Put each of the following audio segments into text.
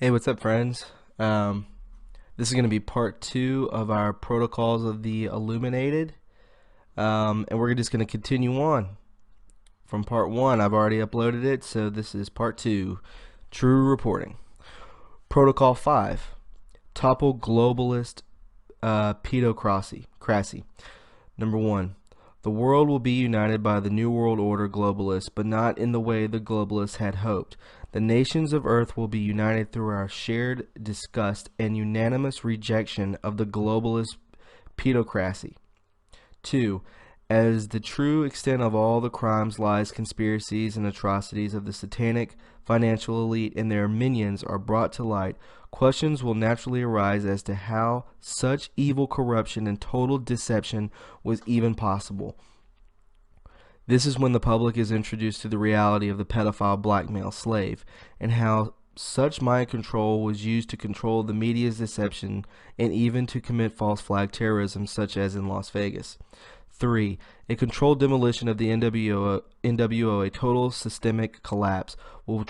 Hey, what's up, friends? Um, this is going to be part two of our protocols of the Illuminated, and we're just going to continue on from part one. I've already uploaded it, so this is part two, True Reporting. Protocol 5, Topple Globalist Pedocracy. Number 1. The world will be united by the New World Order globalists, but not in the way the globalists had hoped. The nations of Earth will be united through our shared disgust and unanimous rejection of the globalist pedocracy. 2. As the true extent of all the crimes, lies, conspiracies, and atrocities of the satanic financial elite and their minions are brought to light, questions will naturally arise as to how such evil corruption and total deception was even possible. This is when the public is introduced to the reality of the pedophile blackmail slave and how such mind control was used to control the media's deception and even to commit false flag terrorism, such as in Las Vegas. 3. A controlled demolition of the NWO, a total systemic collapse, will be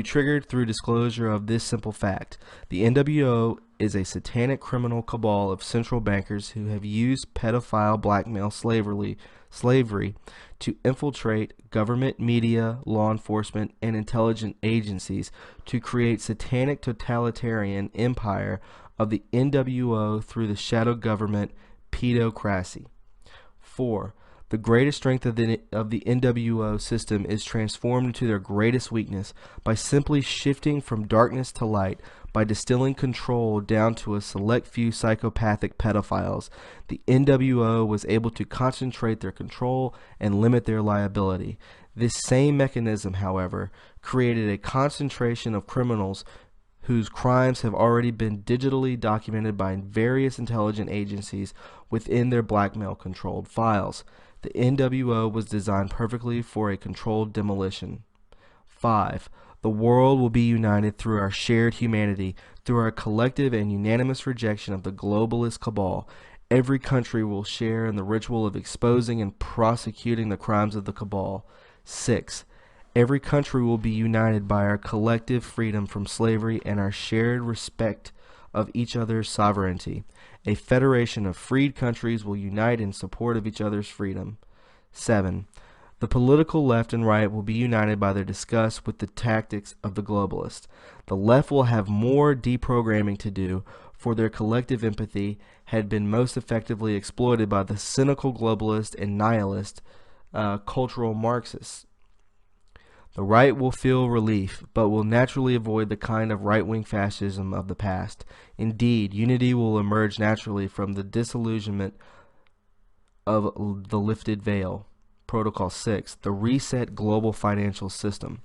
triggered through disclosure of this simple fact. The NWO is a satanic criminal cabal of central bankers who have used pedophile blackmail slavery to infiltrate government, media, law enforcement, and intelligence agencies to create satanic totalitarian empire of the NWO through the shadow government pedocracy. 4. The greatest strength of the NWO system is transformed into their greatest weakness by simply shifting from darkness to light, by distilling control down to a select few psychopathic pedophiles. The NWO was able to concentrate their control and limit their liability. This same mechanism, however, created a concentration of criminals whose crimes have already been digitally documented by various intelligence agencies within their blackmail-controlled files. The NWO was designed perfectly for a controlled demolition. 5. The world will be united through our shared humanity, through our collective and unanimous rejection of the globalist cabal. Every country will share in the ritual of exposing and prosecuting the crimes of the cabal. 6. Every country will be united by our collective freedom from slavery and our shared respect of each other's sovereignty. A federation of freed countries will unite in support of each other's freedom. 7. The political left and right will be united by their disgust with the tactics of the globalists. The left will have more deprogramming to do, for their collective empathy had been most effectively exploited by the cynical globalist and nihilist cultural Marxists. The right will feel relief, but will naturally avoid the kind of right-wing fascism of the past. Indeed, unity will emerge naturally from the disillusionment of the lifted veil. Protocol 6. The Reset Global Financial System.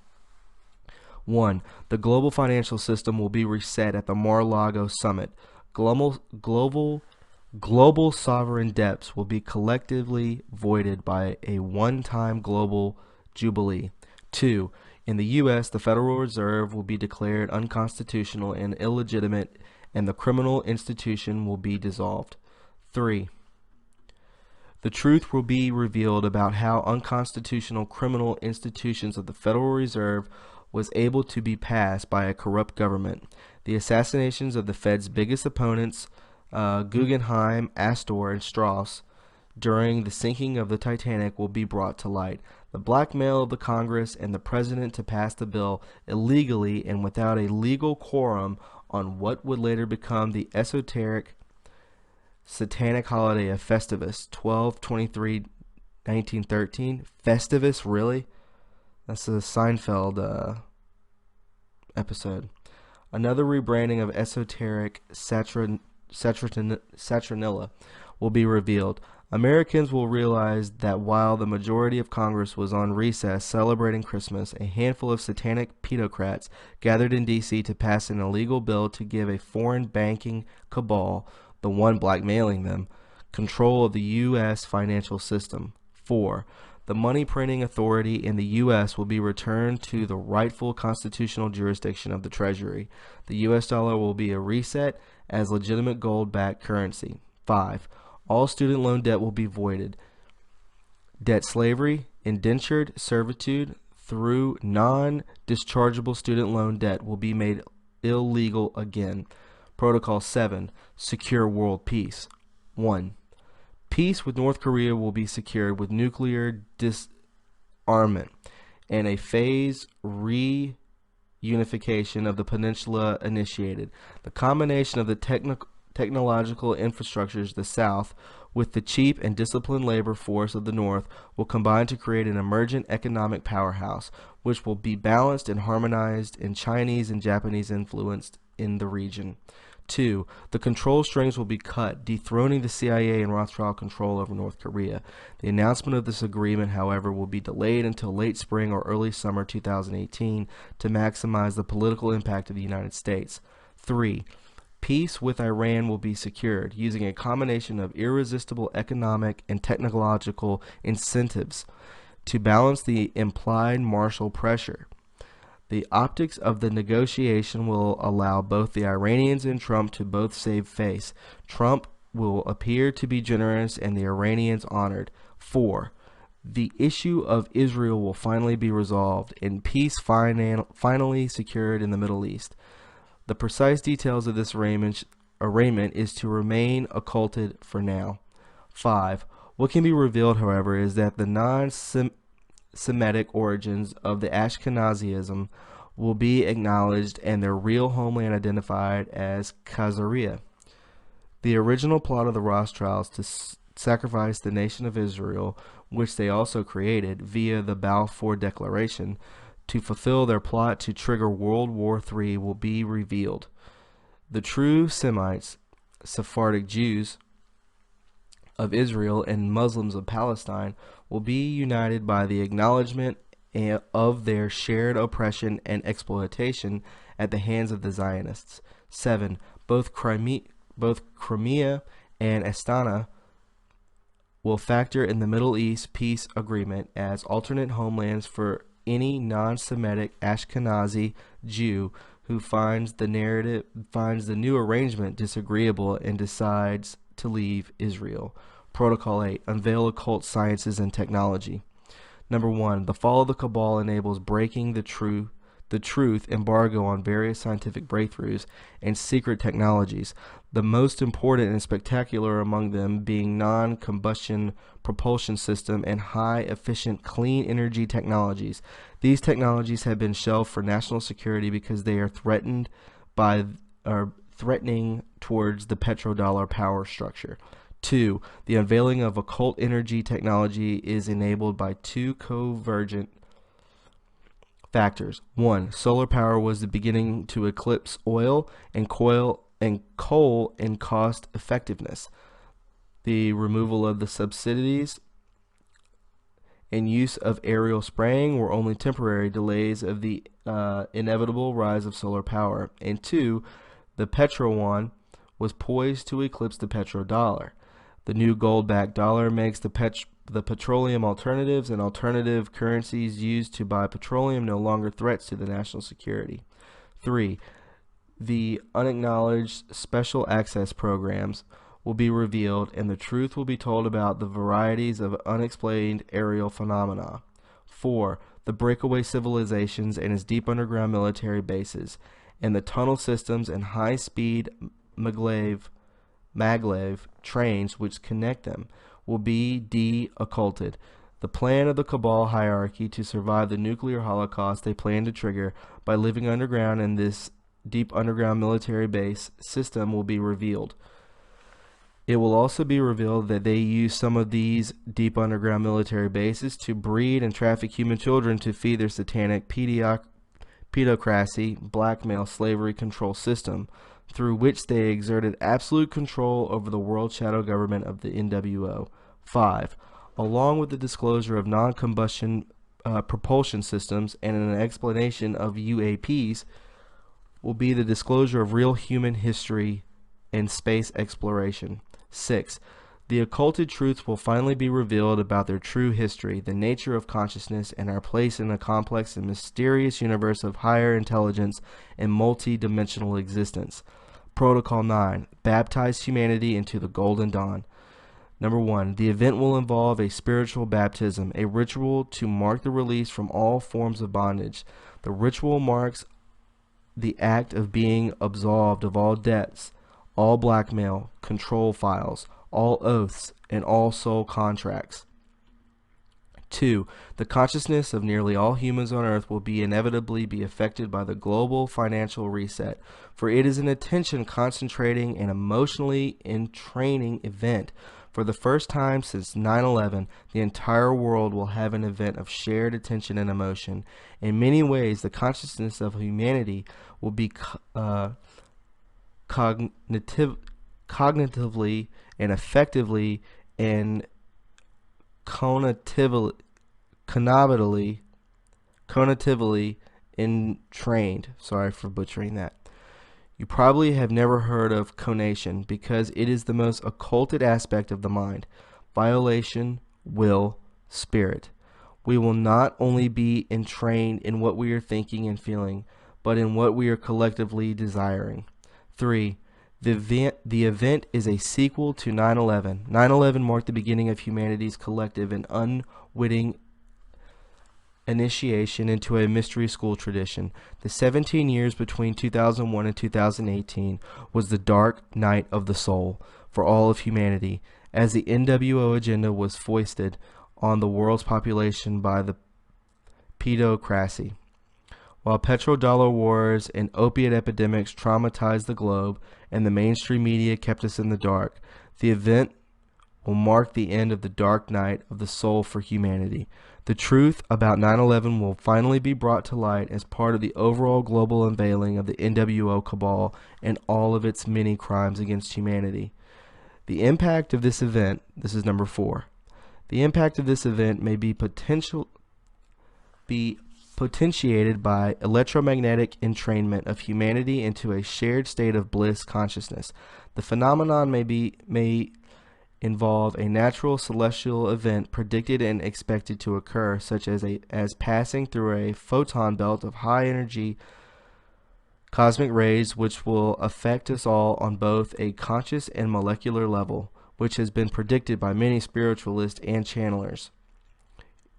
1. The global financial system will be reset at the Mar-a-Lago Summit. Global sovereign debts will be collectively voided by a one-time global jubilee. 2. In the U.S., the Federal Reserve will be declared unconstitutional and illegitimate, and the criminal institution will be dissolved. 3. The truth will be revealed about how unconstitutional criminal institutions of the Federal Reserve was able to be passed by a corrupt government. The assassinations of the Fed's biggest opponents, Guggenheim, Astor, and Strauss, during the sinking of the Titanic will be brought to light. The blackmail of the Congress and the President to pass the bill illegally and without a legal quorum on what would later become the esoteric satanic holiday of Festivus, 12/23/1913. Festivus, really? That's a Seinfeld episode. Another rebranding of esoteric Saturnilla will be revealed. Americans will realize that while the majority of Congress was on recess celebrating Christmas, a handful of satanic pedocrats gathered in D.C. to pass an illegal bill to give a foreign banking cabal, the one blackmailing them, control of the U.S. financial system. 4. The money printing authority in the U.S. will be returned to the rightful constitutional jurisdiction of the Treasury. The U.S. dollar will be a reset as legitimate gold-backed currency. 5. All student loan debt will be voided. Debt slavery, indentured servitude through non-dischargeable student loan debt will be made illegal again. Protocol 7. Secure world peace. 1. Peace with North Korea will be secured with nuclear disarmament and a phased reunification of the peninsula initiated. The combination of the technological infrastructures of the South with the cheap and disciplined labor force of the North will combine to create an emergent economic powerhouse, which will be balanced and harmonized in Chinese and Japanese influence in the region. 2. The control strings will be cut, dethroning the CIA and Rothschild control over North Korea. The announcement of this agreement, however, will be delayed until late spring or early summer 2018 to maximize the political impact of the United States. 3. Peace with Iran will be secured using a combination of irresistible economic and technological incentives to balance the implied Marshall pressure. The optics of the negotiation will allow both the Iranians and Trump to both save face. Trump will appear to be generous and the Iranians honored. 4. The issue of Israel will finally be resolved and peace finally secured in the Middle East. The precise details of this arraignment is to remain occulted for now. 5. What can be revealed, however, is that the non-Semitic origins of the Ashkenazism will be acknowledged and their real homeland identified as Khazaria. The original plot of the Rothschilds to sacrifice the nation of Israel, which they also created via the Balfour Declaration, to fulfill their plot to trigger World War III will be revealed. The true Semites, Sephardic Jews of Israel, and Muslims of Palestine will be united by the acknowledgement of their shared oppression and exploitation at the hands of the Zionists. 7. Both Crimea and Astana will factor in the Middle East peace agreement as alternate homelands for any non-Semitic Ashkenazi Jew who finds the new arrangement disagreeable and decides to leave Israel. Protocol 8. Unveil occult sciences and technology. Number 1. The fall of the cabal enables breaking the truth embargo on various scientific breakthroughs and secret technologies, the most important and spectacular among them being non-combustion propulsion system and high-efficient clean energy technologies. These technologies have been shelved for national security because they are threatening towards the petrodollar power structure. 2. The unveiling of occult energy technology is enabled by two convergent factors. 1. Solar power was the beginning to eclipse oil and coal in cost effectiveness. The removal of the subsidies and use of aerial spraying were only temporary delays of the inevitable rise of solar power. And 2. The petro-yuan was poised to eclipse the petrodollar. The new gold-backed dollar makes the petroleum alternatives and alternative currencies used to buy petroleum no longer threats to the national security. 3. The unacknowledged special access programs will be revealed and the truth will be told about the varieties of unexplained aerial phenomena. 4. The breakaway civilizations and its deep underground military bases and the tunnel systems and high-speed maglev trains which connect them will be de-occulted. The plan of the cabal hierarchy to survive the nuclear holocaust they plan to trigger by living underground in this deep underground military base system will be revealed. It will also be revealed that they use some of these deep underground military bases to breed and traffic human children to feed their satanic pedocracy, blackmail, slavery control system, through which they exerted absolute control over the world shadow government of the NWO. 5. Along with the disclosure of non-combustion propulsion systems and an explanation of UAPs will be the disclosure of real human history and space exploration. 6. The occulted truths will finally be revealed about their true history, the nature of consciousness, and our place in a complex and mysterious universe of higher intelligence and multi-dimensional existence. Protocol 9. Baptize humanity into the Golden Dawn. Number 1. The event will involve a spiritual baptism, a ritual to mark the release from all forms of bondage. The ritual marks the act of being absolved of all debts, all blackmail, control files, all oaths, and all soul contracts. 2. The consciousness of nearly all humans on earth will inevitably be affected by the global financial reset, for it is an attention concentrating and emotionally entraining event. For the first time since 9/11, the entire world will have an event of shared attention and emotion. In many ways, the consciousness of humanity will be cognitively and effectively and connotatively entrained. Sorry for butchering that. You probably have never heard of conation because it is the most occulted aspect of the mind. Violation, will, spirit. We will not only be entrained in what we are thinking and feeling, but in what we are collectively desiring. 3. The event is a sequel to 9/11. 9/11 marked the beginning of humanity's collective and unwitting initiation into a mystery school tradition. The 17 years between 2001 and 2018 was the dark night of the soul for all of humanity, as the NWO agenda was foisted on the world's population by the pedocracy. While petrodollar wars and opiate epidemics traumatized the globe and the mainstream media kept us in the dark, the event will mark the end of the dark night of the soul for humanity. The truth about 9/11 will finally be brought to light as part of the overall global unveiling of the NWO cabal and all of its many crimes against humanity. The impact of this event, this is number 4, the impact of this event may be potentiated by electromagnetic entrainment of humanity into a shared state of bliss consciousness. The phenomenon may involve a natural celestial event predicted and expected to occur, such as passing through a photon belt of high energy cosmic rays, which will affect us all on both a conscious and molecular level, which has been predicted by many spiritualists and channelers.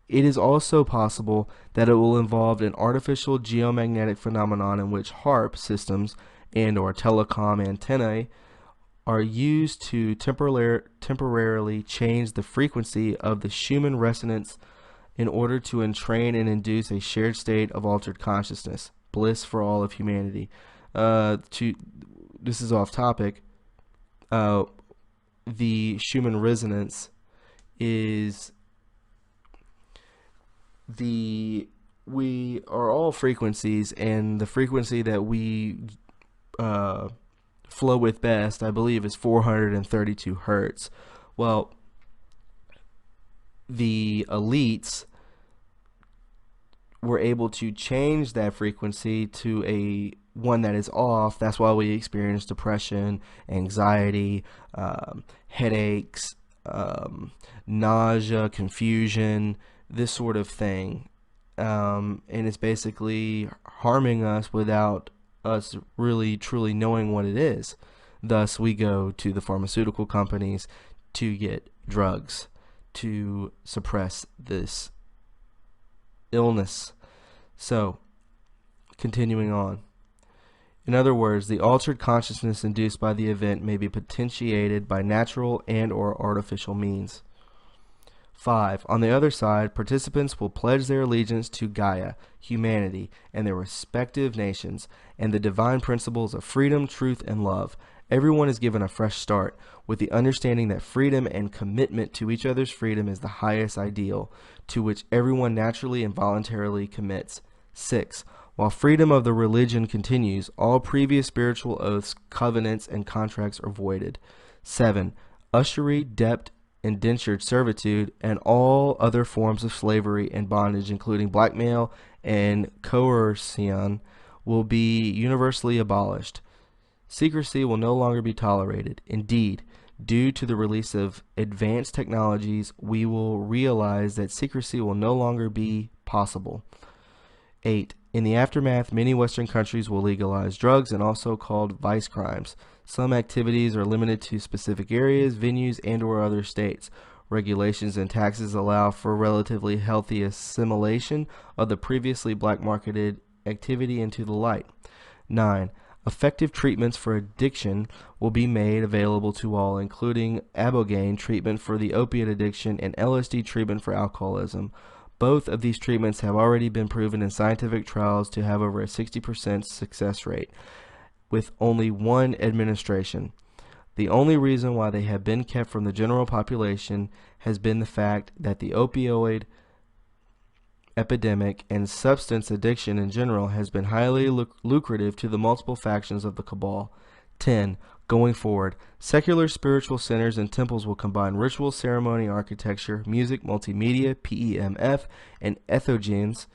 It is also possible that it will involve an artificial geomagnetic phenomenon in which HARP systems and or telecom antennae are used to temporarily change the frequency of the Schumann resonance in order to entrain and induce a shared state of altered consciousness, bliss for all of humanity. This is off topic. The Schumann resonance is we are all frequencies, and the frequency that we flow with best, I believe, is 432 hertz. Well, the elites were able to change that frequency to a one that is off. That's why we experience depression, anxiety, headaches, nausea, confusion, this sort of thing. And it's basically harming us without us really truly knowing what it is. Thus, we go to the pharmaceutical companies to get drugs to suppress this illness. So, continuing on. In other words, the altered consciousness induced by the event may be potentiated by natural and or artificial means. 5. On the other side, participants will pledge their allegiance to Gaia, humanity, and their respective nations, and the divine principles of freedom, truth, and love. Everyone is given a fresh start, with the understanding that freedom and commitment to each other's freedom is the highest ideal, to which everyone naturally and voluntarily commits. 6. While freedom of the religion continues, all previous spiritual oaths, covenants, and contracts are voided. 7. Usury, debt, indentured servitude, and all other forms of slavery and bondage, including blackmail and coercion, will be universally abolished. Secrecy will no longer be tolerated. Indeed, due to the release of advanced technologies, we will realize that secrecy will no longer be possible. 8. In the aftermath, many Western countries will legalize drugs and also called vice crimes. Some activities are limited to specific areas, venues, and or other states. Regulations and taxes allow for relatively healthy assimilation of the previously black-marketed activity into the light. 9. Effective treatments for addiction will be made available to all, including ibogaine treatment for the opiate addiction and LSD treatment for alcoholism. Both of these treatments have already been proven in scientific trials to have over a 60% success rate with only one administration. The only reason why they have been kept from the general population has been the fact that the opioid epidemic and substance addiction in general has been highly lucrative to the multiple factions of the cabal. 10. Going forward, secular spiritual centers and temples will combine ritual, ceremony, architecture, music, multimedia, PEMF, and entheogens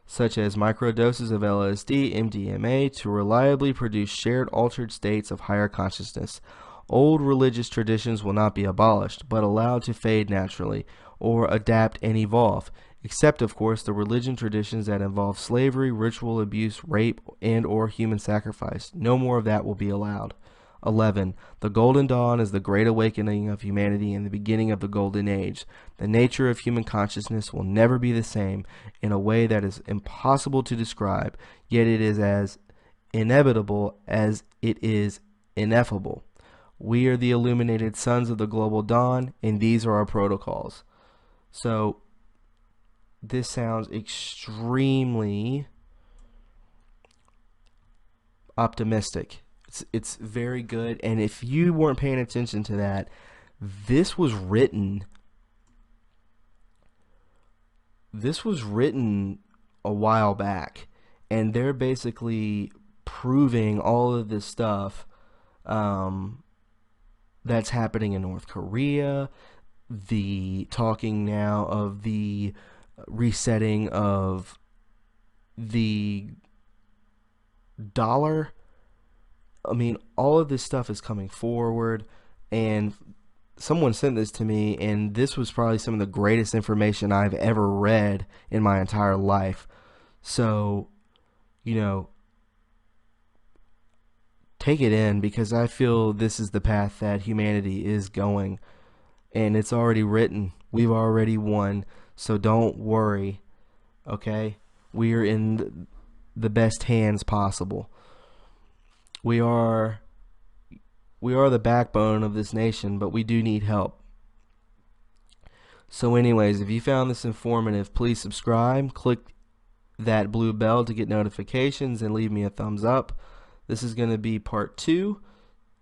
such as microdoses of LSD, MDMA, to reliably produce shared altered states of higher consciousness. Old religious traditions will not be abolished, but allowed to fade naturally, or adapt and evolve, except, of course, the religion traditions that involve slavery, ritual abuse, rape, and or human sacrifice. No more of that will be allowed. 11. The Golden Dawn is the great awakening of humanity and the beginning of the Golden Age. The nature of human consciousness will never be the same in a way that is impossible to describe, yet it is as inevitable as it is ineffable. We are the illuminated sons of the global dawn, and these are our protocols. So, this sounds extremely optimistic. It's very good, and if you weren't paying attention to that, this was written a while back, and they're basically proving all of this stuff that's happening in North Korea, the talking now of the resetting of the dollar. I mean, all of this stuff is coming forward, and someone sent this to me, and this was probably some of the greatest information I've ever read in my entire life. So, take it in, because I feel this is the path that humanity is going, and it's already written. We've already won, so don't worry, okay? We are in the best hands possible. We are the backbone of this nation, but we do need help. So anyways, if you found this informative, please subscribe, click that blue bell to get notifications, and leave me a thumbs up. This is going to be part 2,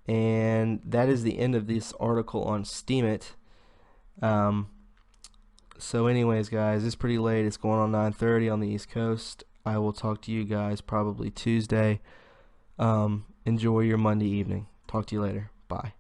and that is the end of this article on Steemit. So anyways, guys, it's pretty late. It's going on 9:30 on the East Coast. I will talk to you guys probably Tuesday. Enjoy your Monday evening. Talk to you later. Bye.